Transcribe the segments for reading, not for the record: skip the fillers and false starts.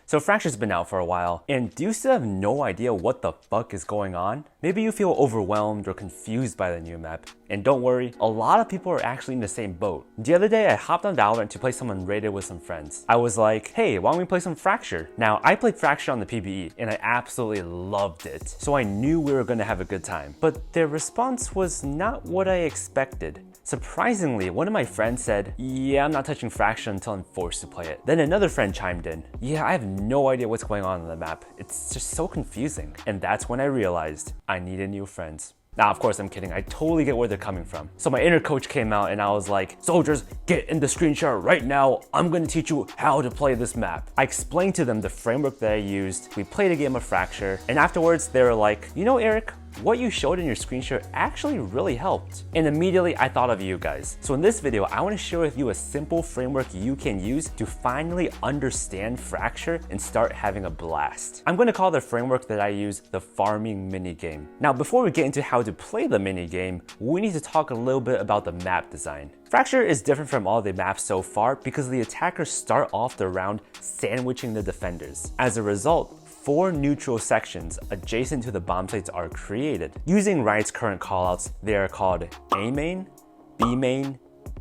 So Fracture's been out for a while, and do you still have no idea what the fuck is going on? Maybe you feel overwhelmed or confused by the new map. And don't worry, a lot of people are actually in the same boat. The other day I hopped on VALORANT to play some Unrated with some friends. I was like, hey, why don't we play some Fracture? Now, I played Fracture on the PBE, and I absolutely loved it. So I knew we were gonna have a good time. But their response was not what I expected. Surprisingly, one of my friends said, yeah, I'm not touching Fracture until I'm forced to play it. Then another friend chimed in, yeah, I have no idea what's going on the map. It's just so confusing. And that's when I realized I needed new friends. Now, of course, I'm kidding. I totally get where they're coming from. So my inner coach came out and I was like, soldiers, get in the screen share right now. I'm gonna teach you how to play this map. I explained to them the framework that I used. We played a game of Fracture. And afterwards, they were like, you know, Eric, what you showed in your screen share actually really helped. And immediately I thought of you guys. So in this video, I want to share with you a simple framework you can use to finally understand Fracture and start having a blast. I'm going to call the framework that I use the farming minigame. Now, before we get into how to play the minigame, we need to talk a little bit about the map design. Fracture is different from all the maps so far because the attackers start off the round sandwiching the defenders. As a result, 4 neutral sections adjacent to the bomb sites are created. Using Riot's current callouts, they are called A main, B main,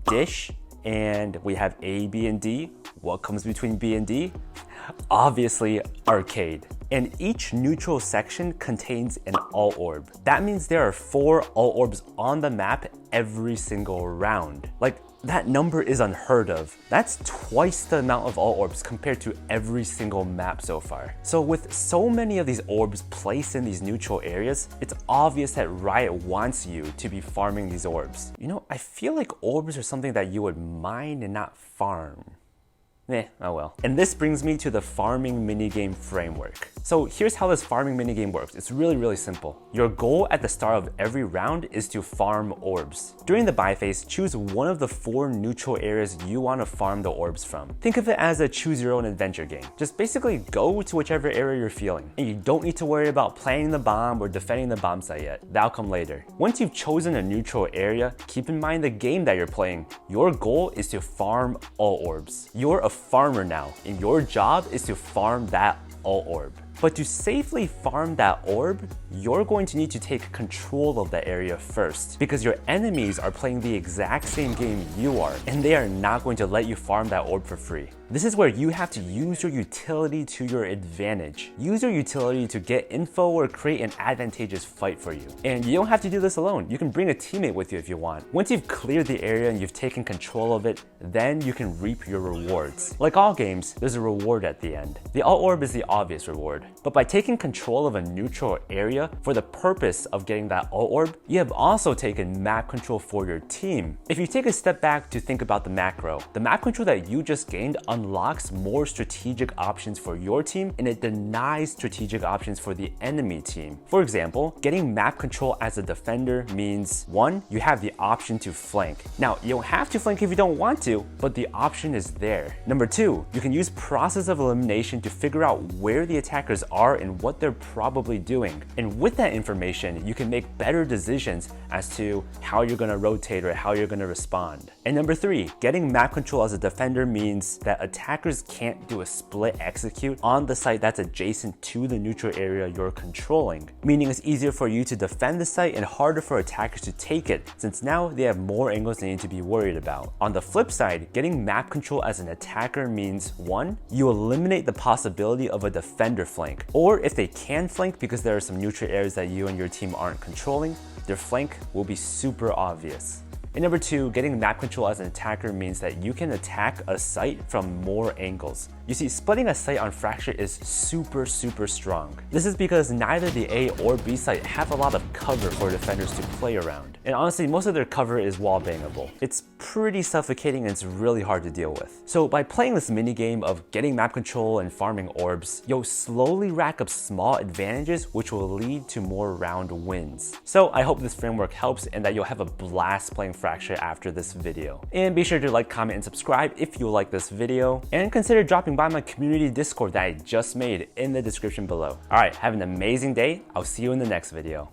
dish, and we have A, B, and D. What comes between B and D? Obviously, arcade. And each neutral section contains an alt orb. That means there are 4 alt orbs on the map every single round. Like, that number is unheard of. That's twice the amount of alt orbs compared to every single map so far. So with so many of these orbs placed in these neutral areas, it's obvious that Riot wants you to be farming these orbs. You know, I feel like orbs are something that you would mine and not farm. Oh well. And this brings me to the farming minigame framework. So here's how this farming minigame works. It's really simple. Your goal at the start of every round is to farm orbs. During the buy phase, choose one of the 4 neutral areas you want to farm the orbs from. Think of it as a choose your own adventure game. Just basically go to whichever area you're feeling. And you don't need to worry about planting the bomb or defending the bomb site yet. That'll come later. Once you've chosen a neutral area, keep in mind the game that you're playing. Your goal is to farm all orbs. You're a farmer now, and your job is to farm that alt orb. But to safely farm that orb, you're going to need to take control of that area first, because your enemies are playing the exact same game you are, and they are not going to let you farm that orb for free. This is where you have to use your utility to your advantage. Use your utility to get info or create an advantageous fight for you. And you don't have to do this alone. You can bring a teammate with you if you want. Once you've cleared the area and you've taken control of it, then you can reap your rewards. Like all games, there's a reward at the end. The alt orb is the obvious reward. But by taking control of a neutral area for the purpose of getting that alt orb, you have also taken map control for your team. If you take a step back to think about the macro, the map control that you just gained unlocks more strategic options for your team, and it denies strategic options for the enemy team. For example, getting map control as a defender means 1, you have the option to flank. Now, you don't have to flank if you don't want to, but the option is there. Number 2, you can use process of elimination to figure out where the attackers are and what they're probably doing. And with that information, you can make better decisions as to how you're gonna rotate or how you're gonna respond. And number 3, getting map control as a defender means that attackers can't do a split execute on the site that's adjacent to the neutral area you're controlling, meaning it's easier for you to defend the site and harder for attackers to take it, since now they have more angles they need to be worried about. On the flip side, getting map control as an attacker means 1, you eliminate the possibility of a defender flank, or if they can flank because there are some neutral areas that you and your team aren't controlling, their flank will be super obvious. And number 2, getting map control as an attacker means that you can attack a site from more angles. You see, splitting a site on Fracture is super strong. This is because neither the A or B site have a lot of cover for defenders to play around. And honestly, most of their cover is wall bangable. It's pretty suffocating and it's really hard to deal with. So by playing this minigame of getting map control and farming orbs, you'll slowly rack up small advantages which will lead to more round wins. So I hope this framework helps and that you'll have a blast playing Fracture after this video. And be sure to like, comment, and subscribe if you like this video. And consider dropping by my community Discord that I just made in the description below. Alright, have an amazing day. I'll see you in the next video.